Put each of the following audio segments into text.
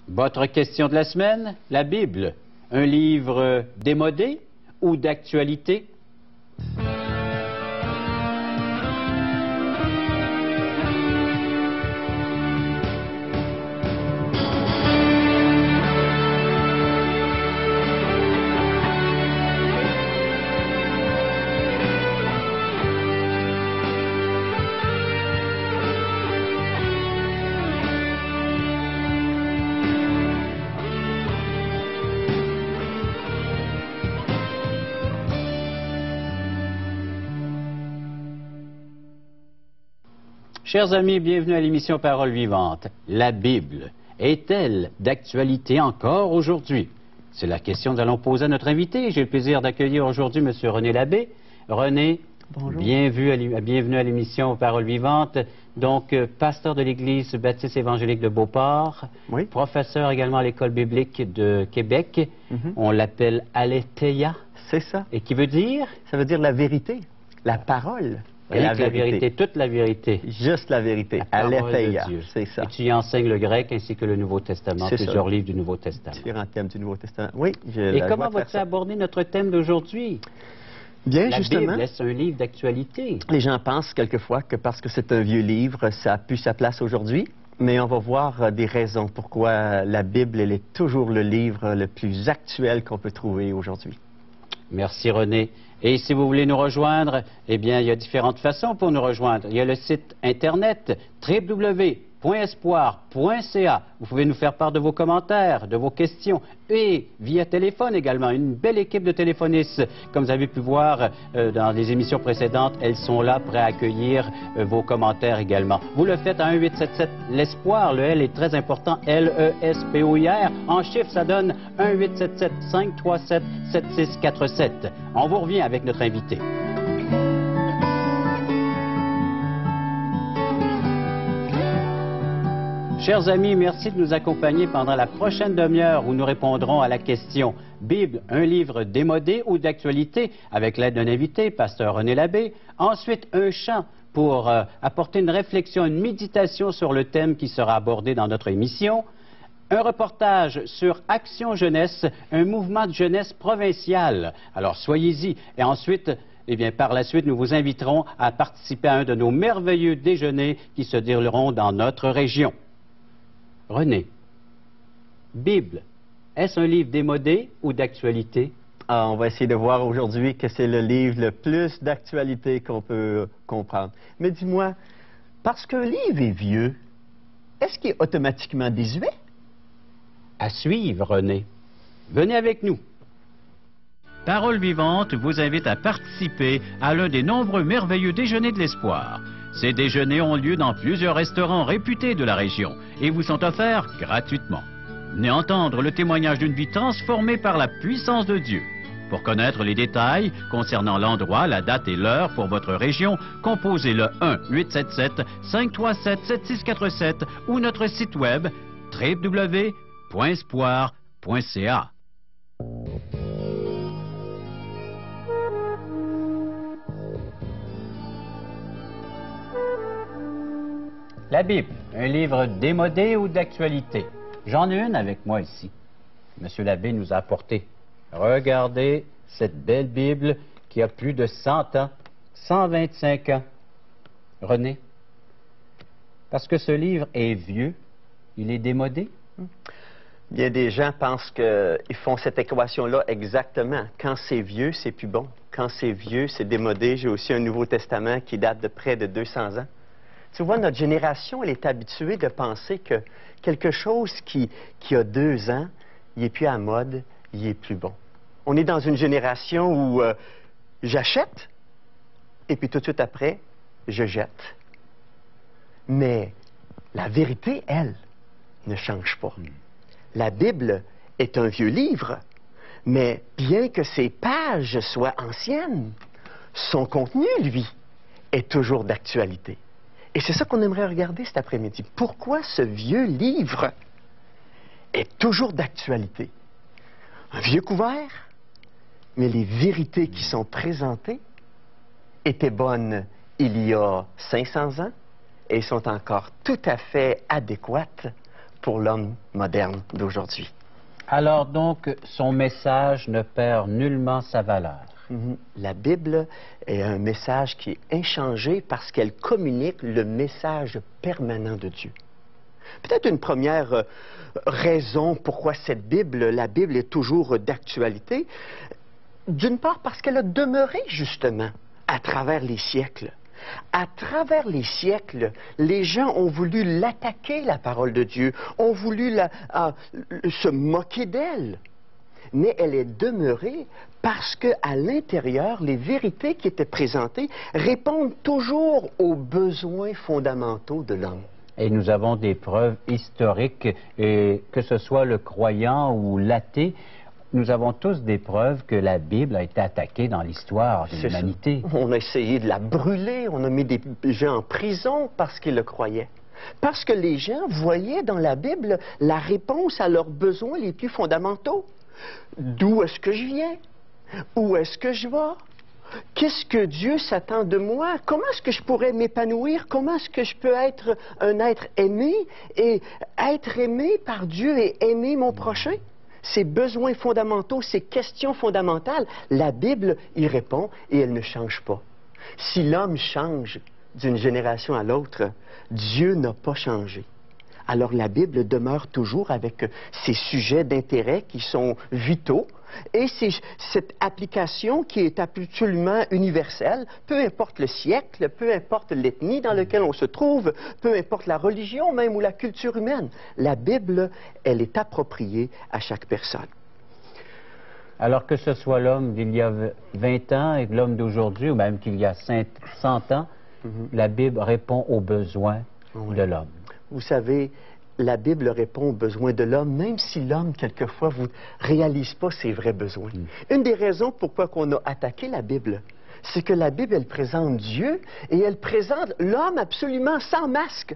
Votre question de la semaine, la Bible, un livre démodé ou d'actualité? Chers amis, bienvenue à l'émission Parole vivante. La Bible est-elle d'actualité encore aujourd'hui? C'est la question que nous allons poser à notre invité. J'ai le plaisir d'accueillir aujourd'hui M. René Labbé. René, bonjour. Bienvenue à l'émission Parole vivante. Donc, pasteur de l'Église baptiste évangélique de Beauport, oui. Professeur également à l'École biblique de Québec. On l'appelle Aletheia. C'est ça. Et qui veut dire? Ça veut dire la vérité, la parole. Et la vérité, toute la vérité. Juste la vérité. Aletheia, c'est ça. Et tu y enseignes le grec ainsi que le Nouveau Testament, plusieurs livres du Nouveau Testament. Différents thèmes du Nouveau Testament. Oui. Et comment vas-tu aborder notre thème d'aujourd'hui? Bien, la justement. Bible, est-ce un livre d'actualité? Les gens pensent quelquefois que parce que c'est un vieux livre, ça a plus sa place aujourd'hui. Mais on va voir des raisons pourquoi la Bible, elle est toujours le livre le plus actuel qu'on peut trouver aujourd'hui. Merci René. Et si vous voulez nous rejoindre, eh bien, il y a différentes façons pour nous rejoindre. Il y a le site Internet www.espoir.ca. Vous pouvez nous faire part de vos commentaires, de vos questions. Et via téléphone également, une belle équipe de téléphonistes. Comme vous avez pu voir dans les émissions précédentes, elles sont là prêtes à accueillir vos commentaires également. Vous le faites à 1-877 l'Espoir. Le L est très important, L-E-S-P-O-I-R. En chiffres, ça donne 1-877-537-7647. On vous revient avec notre invité. Chers amis, merci de nous accompagner pendant la prochaine demi-heure où nous répondrons à la question « Bible, un livre démodé ou d'actualité ?» avec l'aide d'un invité, pasteur René Labbé. Ensuite, un chant pour apporter une réflexion, une méditation sur le thème qui sera abordé dans notre émission. Un reportage sur Action Jeunesse, un mouvement de jeunesse provincial. Alors, soyez-y. Et ensuite, eh bien, par la suite, nous vous inviterons à participer à un de nos merveilleux déjeuners qui se dérouleront dans notre région. René, Bible, est-ce un livre démodé ou d'actualité? On va essayer de voir aujourd'hui que c'est le livre le plus d'actualité qu'on peut comprendre. Mais dis-moi, parce qu'un livre est vieux, est-ce qu'il est automatiquement désuet? À suivre, René. Venez avec nous. Parole vivante vous invite à participer à l'un des nombreux merveilleux déjeuners de l'espoir. Ces déjeuners ont lieu dans plusieurs restaurants réputés de la région et vous sont offerts gratuitement. Venez entendre le témoignage d'une vie transformée par la puissance de Dieu. Pour connaître les détails concernant l'endroit, la date et l'heure pour votre région, composez le 1-877-537-7647 ou notre site web www.espoir.ca. La Bible, un livre démodé ou d'actualité? J'en ai une avec moi ici. Monsieur Labbé nous a apporté. Regardez cette belle Bible qui a plus de 100 ans, 125 ans. René, parce que ce livre est vieux, il est démodé? Bien, des gens pensent qu'ils font cette équation-là exactement. Quand c'est vieux, c'est plus bon. Quand c'est vieux, c'est démodé. J'ai aussi un Nouveau Testament qui date de près de 200 ans. Tu vois, notre génération, elle est habituée de penser que quelque chose qui a 2 ans, il n'est plus à la mode, il est plus bon. On est dans une génération où j'achète, et puis tout de suite après, je jette. Mais la vérité, elle, ne change pas. La Bible est un vieux livre, mais bien que ses pages soient anciennes, son contenu, lui, est toujours d'actualité. Et c'est ça qu'on aimerait regarder cet après-midi. Pourquoi ce vieux livre est toujours d'actualité? Un vieux couvert, mais les vérités qui sont présentées étaient bonnes il y a 500 ans et sont encore tout à fait adéquates pour l'homme moderne d'aujourd'hui. Alors donc, son message ne perd nullement sa valeur. La Bible est un message qui est inchangé parce qu'elle communique le message permanent de Dieu. Peut-être une première raison pourquoi la Bible est toujours d'actualité, d'une part parce qu'elle a demeuré justement à travers les siècles. À travers les siècles, les gens ont voulu l'attaquer, la parole de Dieu, ont voulu se moquer d'elle. Mais elle est demeurée parce qu'à l'intérieur, les vérités qui étaient présentées répondent toujours aux besoins fondamentaux de l'homme. Et nous avons des preuves historiques, et que ce soit le croyant ou l'athée, nous avons tous des preuves que la Bible a été attaquée dans l'histoire de l'humanité. On a essayé de la brûler, on a mis des gens en prison parce qu'ils le croyaient. Parce que les gens voyaient dans la Bible la réponse à leurs besoins les plus fondamentaux. D'où est-ce que je viens? Où est-ce que je vais? Qu'est-ce que Dieu s'attend de moi? Comment est-ce que je pourrais m'épanouir? Comment est-ce que je peux être un être aimé et être aimé par Dieu et aimer mon prochain? Ces besoins fondamentaux, ces questions fondamentales, la Bible y répond et elle ne change pas. Si l'homme change d'une génération à l'autre, Dieu n'a pas changé. Alors la Bible demeure toujours avec ces sujets d'intérêt qui sont vitaux et cette application qui est absolument universelle, peu importe le siècle, peu importe l'ethnie dans laquelle on se trouve, peu importe la religion même ou la culture humaine. La Bible, elle est appropriée à chaque personne. Alors que ce soit l'homme d'il y a 20 ans et l'homme d'aujourd'hui, ou même qu'il y a 100 ans, la Bible répond aux besoins de l'homme. Vous savez, la Bible répond aux besoins de l'homme, même si l'homme, quelquefois, ne réalise pas ses vrais besoins. Une des raisons pourquoi on a attaqué la Bible, c'est que la Bible, elle présente Dieu et elle présente l'homme absolument sans masque.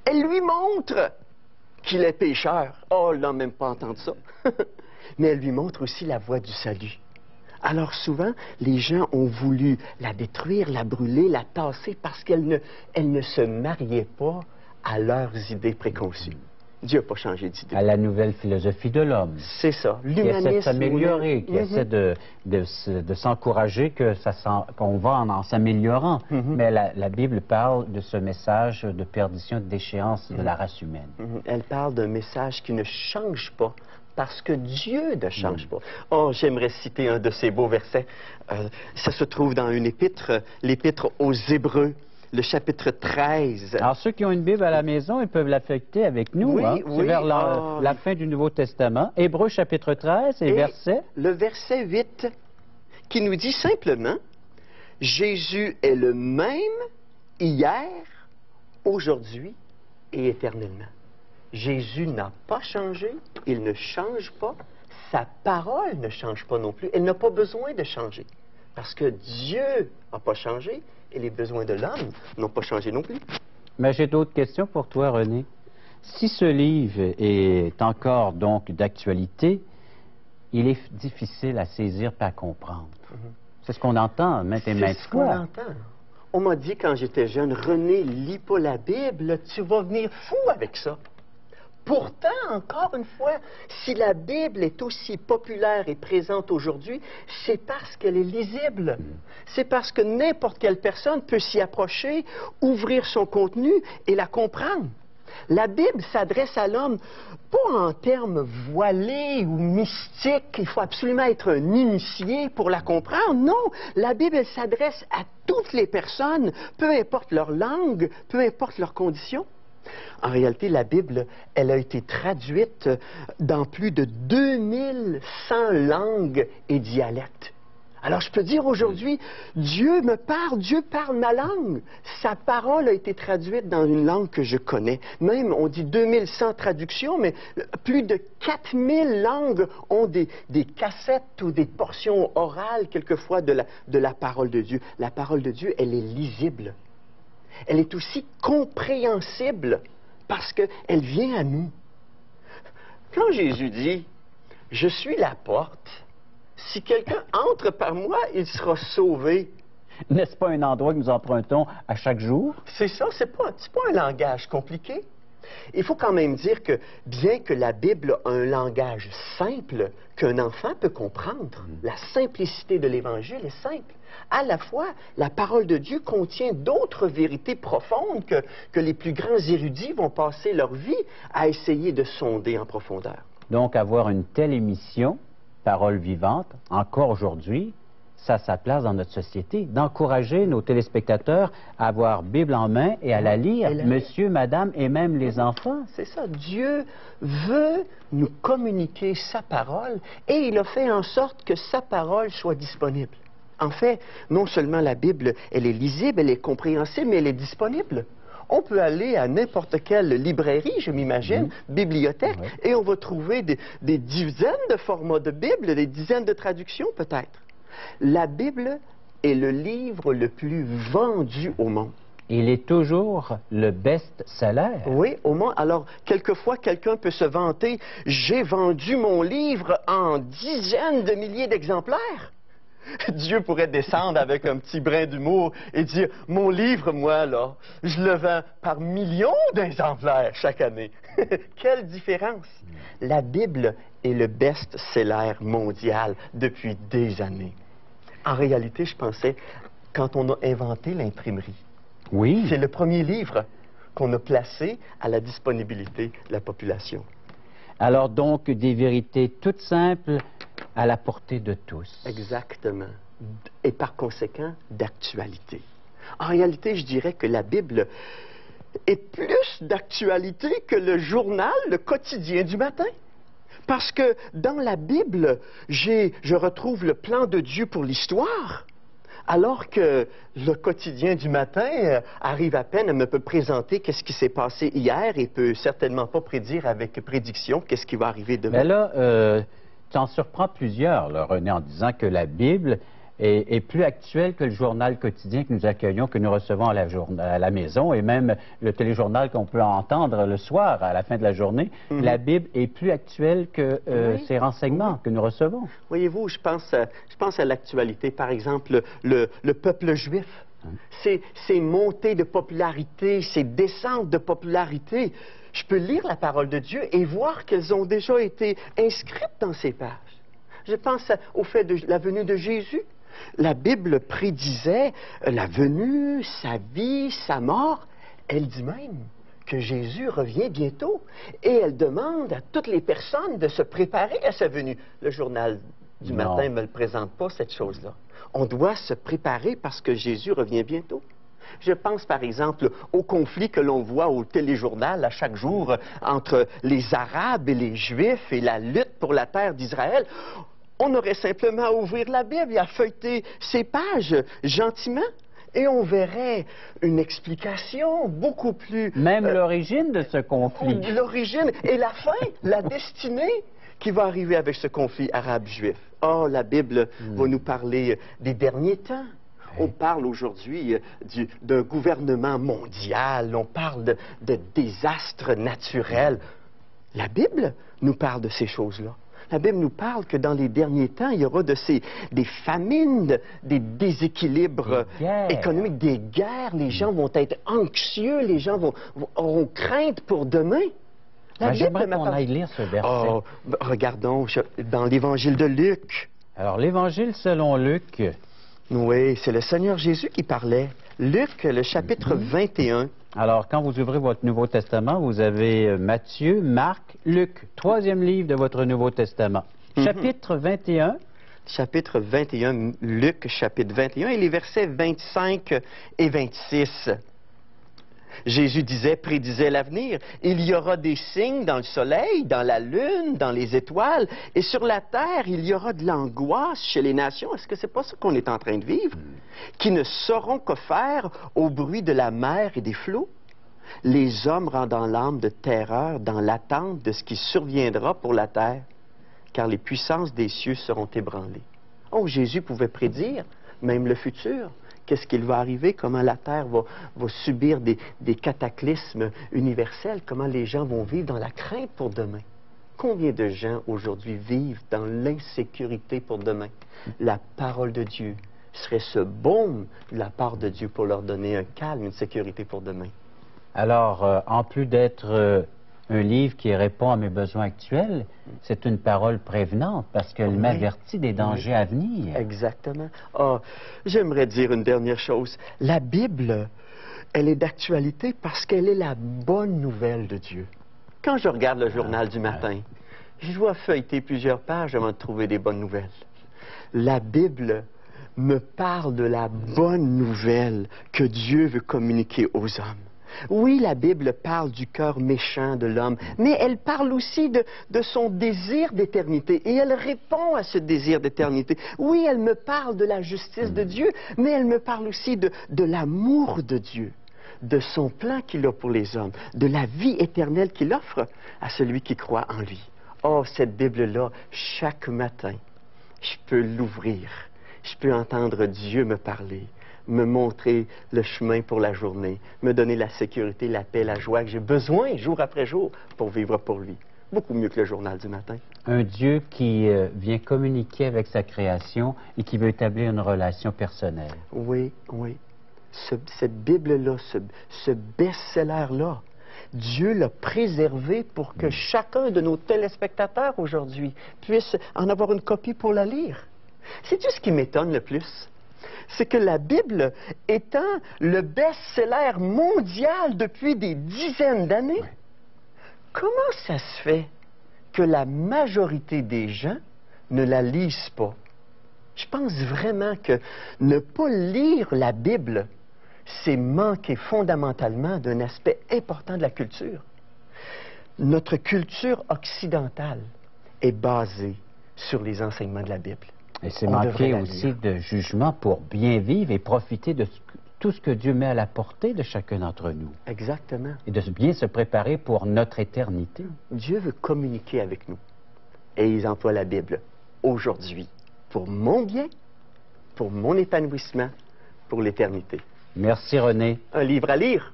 Elle lui montre qu'il est pécheur. Oh, l'homme n'aime pas entendre ça. Mais elle lui montre aussi la voie du salut. Alors souvent, les gens ont voulu la détruire, la brûler, la tasser parce qu'elle ne se mariait pas à leurs idées préconçues. Dieu n'a pas changé d'idée. À la nouvelle philosophie de l'homme. C'est ça. Qui essaie de s'améliorer, qui essaie de s'encourager qu'on va en s'améliorant. Mais la Bible parle de ce message de perdition, de déchéance de la race humaine. Elle parle d'un message qui ne change pas parce que Dieu ne change pas. Oh, j'aimerais citer un de ces beaux versets. Ça se trouve dans une épître, l'épître aux Hébreux. Le chapitre 13. Alors, ceux qui ont une Bible à la maison, ils peuvent l'affecter avec nous. Oui, hein? oui. C'est vers la fin du Nouveau Testament. Hébreux, chapitre 13, et verset... Le verset 8, qui nous dit simplement, « Jésus est le même hier, aujourd'hui et éternellement. » Jésus n'a pas changé, il ne change pas, sa parole ne change pas non plus, elle n'a pas besoin de changer. Parce que Dieu n'a pas changé, et les besoins de l'homme n'ont pas changé non plus. Mais j'ai d'autres questions pour toi, René. Si ce livre est encore donc d'actualité, il est difficile à saisir et à comprendre. C'est ce qu'on entend maintes et maintes fois. C'est ce qu'on entend. On m'a dit quand j'étais jeune, René, lis pas la Bible, tu vas venir fou avec ça. Pourtant, encore une fois, si la Bible est aussi populaire et présente aujourd'hui, c'est parce qu'elle est lisible. C'est parce que n'importe quelle personne peut s'y approcher, ouvrir son contenu et la comprendre. La Bible s'adresse à l'homme pas en termes voilés ou mystiques, il faut absolument être un initié pour la comprendre. Non, la Bible elle s'adresse à toutes les personnes, peu importe leur langue, peu importe leurs conditions. En réalité, la Bible, elle a été traduite dans plus de 2100 langues et dialectes. Alors, je peux dire aujourd'hui, Dieu me parle, Dieu parle ma langue. Sa parole a été traduite dans une langue que je connais. Même, on dit 2100 traductions, mais plus de 4000 langues ont des cassettes ou des portions orales, quelquefois, de la parole de Dieu. La parole de Dieu, elle est lisible. Elle est aussi compréhensible parce qu'elle vient à nous. Quand Jésus dit « Je suis la porte », si quelqu'un entre par moi, il sera sauvé. N'est-ce pas un endroit que nous empruntons à chaque jour? C'est ça, c'est pas un langage compliqué. Il faut quand même dire que, bien que la Bible a un langage simple qu'un enfant peut comprendre, la simplicité de l'Évangile est simple. À la fois, la parole de Dieu contient d'autres vérités profondes que les plus grands érudits vont passer leur vie à essayer de sonder en profondeur. Donc, avoir une telle émission, Parole vivante, encore aujourd'hui, ça a sa place dans notre société, d'encourager nos téléspectateurs à avoir Bible en main et à la lire, monsieur, madame et même les enfants. C'est ça, Dieu veut nous communiquer sa parole et il a fait en sorte que sa parole soit disponible. En fait, non seulement la Bible, elle est lisible, elle est compréhensible, mais elle est disponible. On peut aller à n'importe quelle librairie, je m'imagine, bibliothèque, et on va trouver des dizaines de formats de Bible, des dizaines de traductions peut-être. La Bible est le livre le plus vendu au monde. Il est toujours le best-seller. Oui, au monde. Alors, quelquefois, quelqu'un peut se vanter, « J'ai vendu mon livre en dizaines de milliers d'exemplaires. » Dieu pourrait descendre avec un petit brin d'humour et dire, « Mon livre, moi, là, je le vends par millions d'exemplaires chaque année. » Quelle différence! La Bible est le best-seller mondial depuis des années. En réalité, je pensais, quand on a inventé l'imprimerie, oui, c'est le premier livre qu'on a placé à la disponibilité de la population. Alors donc, des vérités toutes simples à la portée de tous. Exactement. Et par conséquent, d'actualité. En réalité, je dirais que la Bible est plus d'actualité que le journal, le quotidien du matin. Parce que dans la Bible, je retrouve le plan de Dieu pour l'histoire, alors que le quotidien du matin arrive à peine à me présenter qu'est-ce qui s'est passé hier et peut certainement pas prédire avec prédiction qu'est-ce qui va arriver demain. Mais là, tu en surprends plusieurs, là, René, en disant que la Bible est plus actuelle que le journal quotidien que nous accueillons, que nous recevons à la maison, et même le téléjournal qu'on peut entendre le soir à la fin de la journée. La Bible est plus actuelle que ces renseignements que nous recevons. Voyez-vous, je pense à l'actualité. Par exemple, le peuple juif. Ces montées de popularité, ces descentes de popularité. Je peux lire la parole de Dieu et voir qu'elles ont déjà été inscrites dans ces pages. Je pense au fait de la venue de Jésus. La Bible prédisait la venue, sa vie, sa mort. Elle dit même que Jésus revient bientôt. Et elle demande à toutes les personnes de se préparer à sa venue. Le journal du matin ne me le présente pas, cette chose-là. On doit se préparer parce que Jésus revient bientôt. Je pense, par exemple, au conflit que l'on voit au téléjournal à chaque jour entre les Arabes et les Juifs et la lutte pour la terre d'Israël. On aurait simplement à ouvrir la Bible et à feuilleter ces pages gentiment et on verrait une explication beaucoup plus... Même l'origine de ce conflit. L'origine et la fin, la destinée qui va arriver avec ce conflit arabe-juif. Oh, la Bible va nous parler des derniers temps. On parle aujourd'hui d'un gouvernement mondial, on parle de désastres naturels. La Bible nous parle de ces choses-là. La Bible nous parle que dans les derniers temps, il y aura des famines, des déséquilibres économiques, des guerres. Les gens vont être anxieux, les gens auront crainte pour demain. J'aimerais qu'on aille lire ce verset. Oh, regardons dans l'Évangile de Luc. Alors, l'Évangile selon Luc. Oui, c'est le Seigneur Jésus qui parlait. Luc, le chapitre 21. Alors, quand vous ouvrez votre Nouveau Testament, vous avez Matthieu, Marc, Luc, troisième livre de votre Nouveau Testament. Chapitre 21. Chapitre 21, Luc, chapitre 21, et les versets 25 et 26. Jésus prédisait l'avenir. Il y aura des signes dans le soleil, dans la lune, dans les étoiles, et sur la terre, il y aura de l'angoisse chez les nations. Est-ce que c'est pas ça qu'on est en train de vivre? Qui ne sauront que faire au bruit de la mer et des flots. Les hommes rendant l'âme de terreur dans l'attente de ce qui surviendra pour la terre, car les puissances des cieux seront ébranlées. Oh, Jésus pouvait prédire même le futur. Qu'est-ce qu'il va arriver, comment la Terre va subir des cataclysmes universels, comment les gens vont vivre dans la crainte pour demain. Combien de gens aujourd'hui vivent dans l'insécurité pour demain? La parole de Dieu serait ce baume de la part de Dieu pour leur donner un calme, une sécurité pour demain. Alors, en plus d'être un livre qui répond à mes besoins actuels, c'est une parole prévenante parce qu'elle m'avertit des dangers à venir. Exactement. Ah, j'aimerais dire une dernière chose. La Bible, elle est d'actualité parce qu'elle est la bonne nouvelle de Dieu. Quand je regarde le journal du matin, je dois feuilleter plusieurs pages avant de trouver des bonnes nouvelles. La Bible me parle de la bonne nouvelle que Dieu veut communiquer aux hommes. Oui, la Bible parle du cœur méchant de l'homme, mais elle parle aussi de son désir d'éternité, et elle répond à ce désir d'éternité. Oui, elle me parle de la justice de Dieu, mais elle me parle aussi de l'amour de Dieu, de son plan qu'il a pour les hommes, de la vie éternelle qu'il offre à celui qui croit en lui. Oh, cette Bible-là, chaque matin, je peux l'ouvrir, je peux entendre Dieu me parler, me montrer le chemin pour la journée, me donner la sécurité, la paix, la joie que j'ai besoin jour après jour pour vivre pour lui. Beaucoup mieux que le journal du matin. Un Dieu qui vient communiquer avec sa création et qui veut établir une relation personnelle. Oui, oui. Cette Bible-là, ce best-seller-là, Dieu l'a préservé pour que chacun de nos téléspectateurs aujourd'hui puisse en avoir une copie pour la lire. Sais-tu ce qui m'étonne le plus? C'est que la Bible étant le best-seller mondial depuis des dizaines d'années, comment ça se fait que la majorité des gens ne la lisent pas? Je pense vraiment que ne pas lire la Bible, c'est manquer fondamentalement d'un aspect important de la culture. Notre culture occidentale est basée sur les enseignements de la Bible. Et c'est manquer aussi de jugement pour bien vivre et profiter de tout ce que Dieu met à la portée de chacun d'entre nous. Exactement. Et de bien se préparer pour notre éternité. Dieu veut communiquer avec nous. Et ils emploient la Bible aujourd'hui pour mon bien, pour mon épanouissement, pour l'éternité. Merci René. Un livre à lire.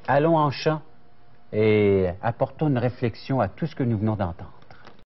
Allons en chant et apportons une réflexion à tout ce que nous venons d'entendre.